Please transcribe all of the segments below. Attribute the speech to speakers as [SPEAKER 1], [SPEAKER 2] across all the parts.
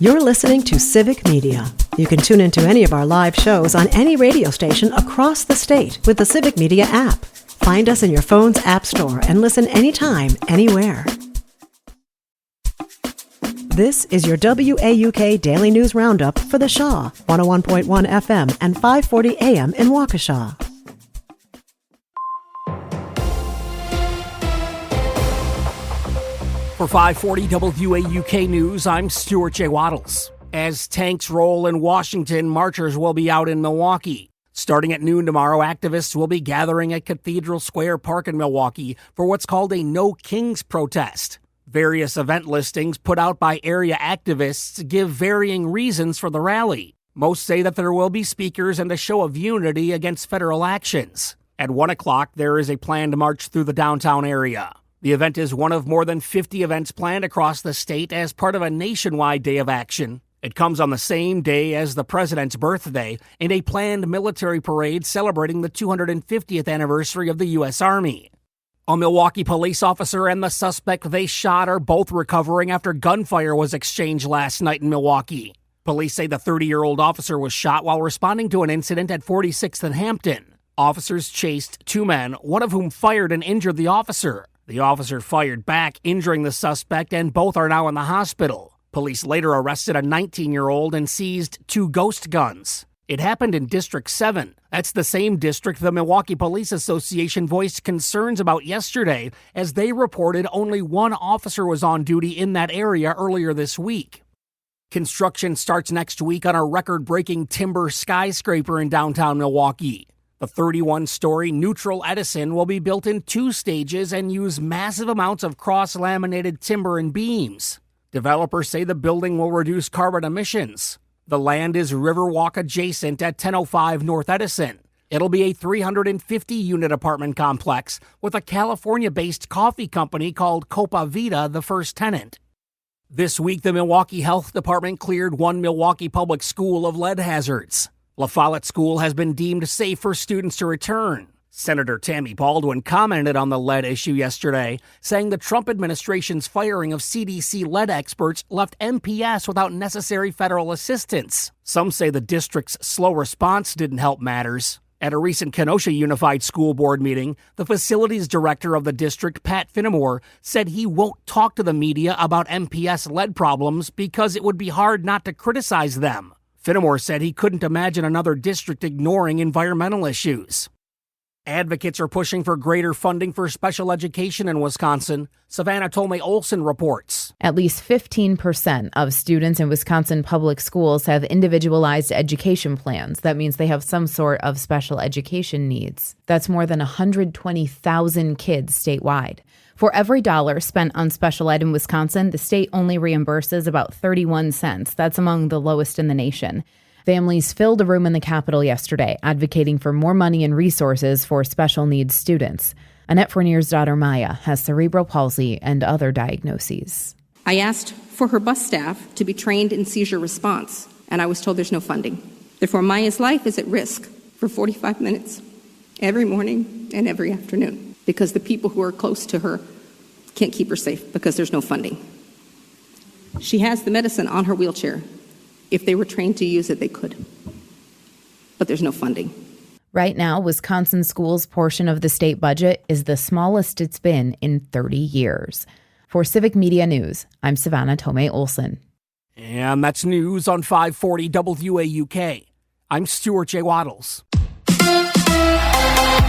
[SPEAKER 1] You're listening to Civic Media. You can tune into any of our live shows on any radio station across the state with the Civic Media app. Find us in your phone's app store and listen anytime, anywhere. This is your WAUK Daily News Roundup for the Shaw, 101.1 FM and 540 AM in Waukesha.
[SPEAKER 2] For 540 WAUK News, I'm Stuart J. Waddles. As tanks roll in Washington, marchers will be out in Milwaukee. Starting at noon tomorrow, activists will be gathering at Cathedral Square Park in Milwaukee for what's called a No Kings protest. Various event listings put out by area activists give varying reasons for the rally. Most say that there will be speakers and a show of unity against federal actions. At 1 o'clock, there is a planned march through the downtown area. The event is one of more than 50 events planned across the state as part of a nationwide day of action. It comes on the same day as the president's birthday and a planned military parade celebrating the 250th anniversary of the U.S. Army. A Milwaukee police officer and the suspect they shot are both recovering after gunfire was exchanged last night in Milwaukee. Police say the 30-year-old officer was shot while responding to an incident at 46th and Hampton. Officers chased two men, one of whom fired and injured the officer. The officer fired back, injuring the suspect, and both are now in the hospital. Police later arrested a 19-year-old and seized two ghost guns. It happened in District 7. That's the same district the Milwaukee Police Association voiced concerns about yesterday, as they reported only one officer was on duty in that area earlier this week. Construction starts next week on a record-breaking timber skyscraper in downtown Milwaukee. The 31-story neutral Edison will be built in 2 stages and use massive amounts of cross-laminated timber and beams. Developers say the building will reduce carbon emissions. The land is Riverwalk adjacent at 1005 North Edison. It'll be a 350-unit apartment complex with a California-based coffee company called Copa Vida the first tenant. This week, the Milwaukee Health Department cleared one Milwaukee public school of lead hazards. La Follette School has been deemed safe for students to return. Senator Tammy Baldwin commented on the lead issue yesterday, saying the Trump administration's firing of CDC lead experts left MPS without necessary federal assistance. Some say the district's slow response didn't help matters. At a recent Kenosha Unified School Board meeting, the facilities director of the district, Pat Finnemore, said he won't talk to the media about MPS lead problems because it would be hard not to criticize them. Finnemore said he couldn't imagine another district ignoring environmental issues. Advocates are pushing for greater funding for special education in Wisconsin. Savannah Tomei Olson reports.
[SPEAKER 3] At least 15% of students in Wisconsin public schools have individualized education plans. That means they have some sort of special education needs. That's more than 120,000 kids statewide. For every dollar spent on special ed in Wisconsin, the state only reimburses about 31 cents. That's among the lowest in the nation. Families filled a room in the Capitol yesterday, advocating for more money and resources for special needs students. Annette Fournier's daughter Maya has cerebral palsy and other diagnoses.
[SPEAKER 4] I asked for her bus staff to be trained in seizure response, and I was told there's no funding. Therefore, Maya's life is at risk for 45 minutes every morning and every afternoon because the people who are close to her can't keep her safe because there's no funding. She has the medicine on her wheelchair. If they were trained to use it, they could. But there's no funding.
[SPEAKER 3] Right now, Wisconsin schools' portion of the state budget is the smallest it's been in 30 years. For Civic Media News, I'm Savannah Tomei Olson.
[SPEAKER 2] And that's news on 540 WAUK. I'm Stuart J. Waddles.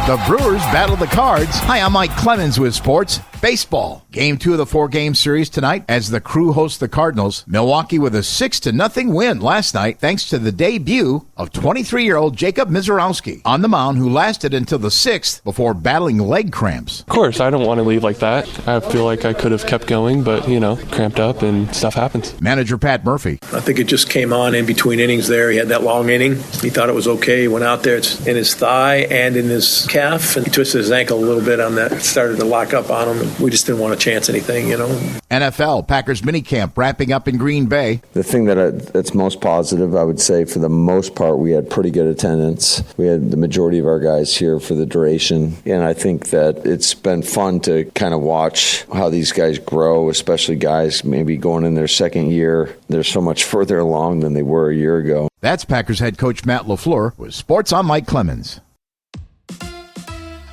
[SPEAKER 5] The Brewers battle the Cards. Hi, I'm Mike Clemens with sports. Baseball. Game 2 of the 4-game series tonight as the Crew hosts the Cardinals. Milwaukee with a 6-0 win last night thanks to the debut of 23-year-old Jacob Mizorowski on the mound, who lasted until the 6th before battling leg cramps.
[SPEAKER 6] Of course, I don't want to leave like that. I feel like I could have kept going, but, cramped up and stuff happens.
[SPEAKER 5] Manager Pat Murphy.
[SPEAKER 7] I think it just came on in between innings there. He had that long inning. He thought it was okay. He went out there. It's in his thigh and in his calf, and he twisted his ankle a little bit on that. It started to lock up on him. we just didn't want to chance anything,
[SPEAKER 5] NFL, Packers minicamp wrapping up in Green Bay.
[SPEAKER 8] The thing that's most positive, I would say, for the most part, we had pretty good attendance. We had the majority of our guys here for the duration, and I think that it's been fun to kind of watch how these guys grow, especially guys maybe going in their second year. They're so much further along than they were a year ago.
[SPEAKER 5] That's Packers head coach Matt LaFleur with Sports. I'm Mike Clemens.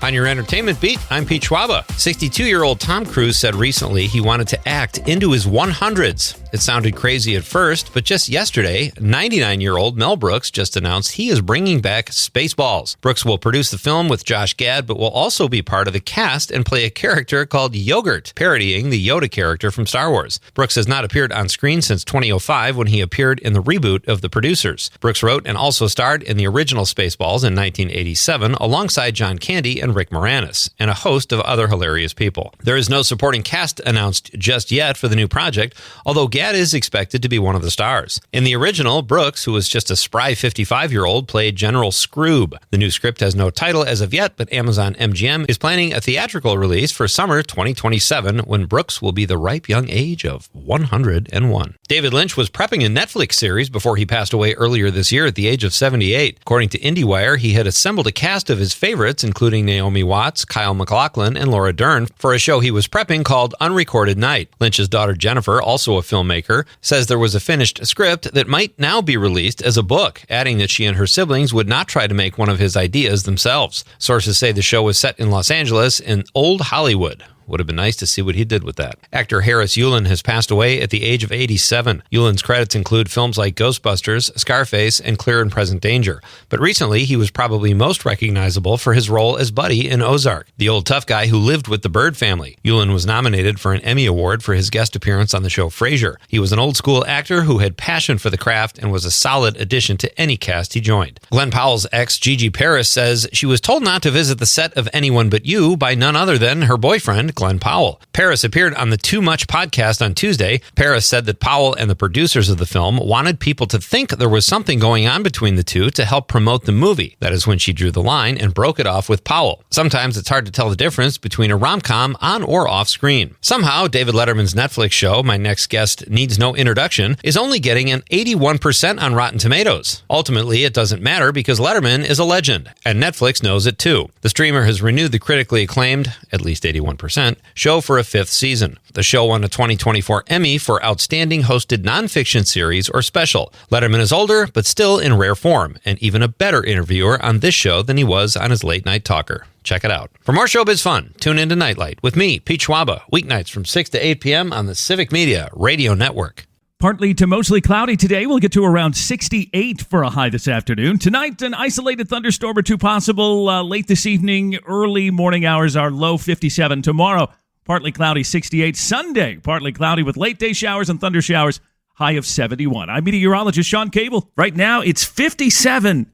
[SPEAKER 9] On your entertainment beat, I'm Pete Schwaba. 62-year-old Tom Cruise said recently he wanted to act into his 100s. It sounded crazy at first, but just yesterday, 99-year-old Mel Brooks just announced he is bringing back Spaceballs. Brooks will produce the film with Josh Gad, but will also be part of the cast and play a character called Yogurt, parodying the Yoda character from Star Wars. Brooks has not appeared on screen since 2005 when he appeared in the reboot of The Producers. Brooks wrote and also starred in the original Spaceballs in 1987 alongside John Candy and Rick Moranis, and a host of other hilarious people. There is no supporting cast announced just yet for the new project, although Gad is expected to be one of the stars. In the original, Brooks, who was just a spry 55-year-old, played General Scroob. The new script has no title as of yet, but Amazon MGM is planning a theatrical release for summer 2027 when Brooks will be the ripe young age of 101. David Lynch was prepping a Netflix series before he passed away earlier this year at the age of 78. According to IndieWire, he had assembled a cast of his favorites, including Naomi Watts, Kyle MacLachlan, and Laura Dern, for a show he was prepping called Unrecorded Night. Lynch's daughter Jennifer, also a filmmaker, says there was a finished script that might now be released as a book, adding that she and her siblings would not try to make one of his ideas themselves. Sources say the show was set in Los Angeles in Old Hollywood. Would have been nice to see what he did with that. Actor Harris Yulin has passed away at the age of 87. Yulin's credits include films like Ghostbusters, Scarface, and Clear and Present Danger. But recently, he was probably most recognizable for his role as Buddy in Ozark, the old tough guy who lived with the Bird family. Yulin was nominated for an Emmy Award for his guest appearance on the show Frasier. He was an old-school actor who had passion for the craft and was a solid addition to any cast he joined. Glenn Powell's ex, Gigi Paris, says she was told not to visit the set of Anyone But You by none other than her boyfriend, Glenn Powell. Paris appeared on the Too Much podcast on Tuesday. Paris said that Powell and the producers of the film wanted people to think there was something going on between the two to help promote the movie. That is when she drew the line and broke it off with Powell. Sometimes it's hard to tell the difference between a rom-com on or off screen. Somehow, David Letterman's Netflix show, My Next Guest Needs No Introduction, is only getting an 81% on Rotten Tomatoes. Ultimately, it doesn't matter because Letterman is a legend, and Netflix knows it too. The streamer has renewed the critically acclaimed, at least 81%, show for a fifth season. The show won a 2024 Emmy for Outstanding Hosted Nonfiction Series or Special. Letterman is older, but still in rare form, and even a better interviewer on this show than he was on his late night talker. Check it out. For more showbiz fun, tune into Nightlight with me, Pete Schwaba, weeknights from 6 to 8 p.m. on the Civic Media Radio Network.
[SPEAKER 10] Partly to mostly cloudy today. We'll get to around 68 for a high this afternoon. Tonight, an isolated thunderstorm or two possible late this evening. Early morning hours are low 57. Tomorrow, partly cloudy 68. Sunday, partly cloudy with late day showers and thunder showers, high of 71. I'm meteorologist Sean Cable. Right now, it's 57.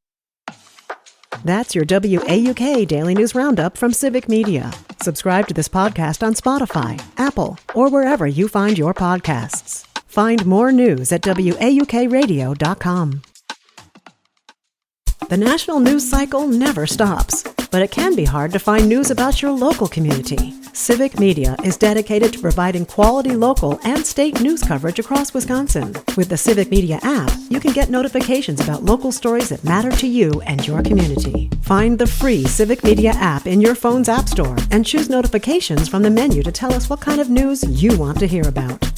[SPEAKER 1] That's your WAUK Daily News Roundup from Civic Media. Subscribe to this podcast on Spotify, Apple, or wherever you find your podcasts. Find more news at WAUKradio.com. The national news cycle never stops, but it can be hard to find news about your local community. Civic Media is dedicated to providing quality local and state news coverage across Wisconsin. With the Civic Media app, you can get notifications about local stories that matter to you and your community. Find the free Civic Media app in your phone's app store and choose notifications from the menu to tell us what kind of news you want to hear about.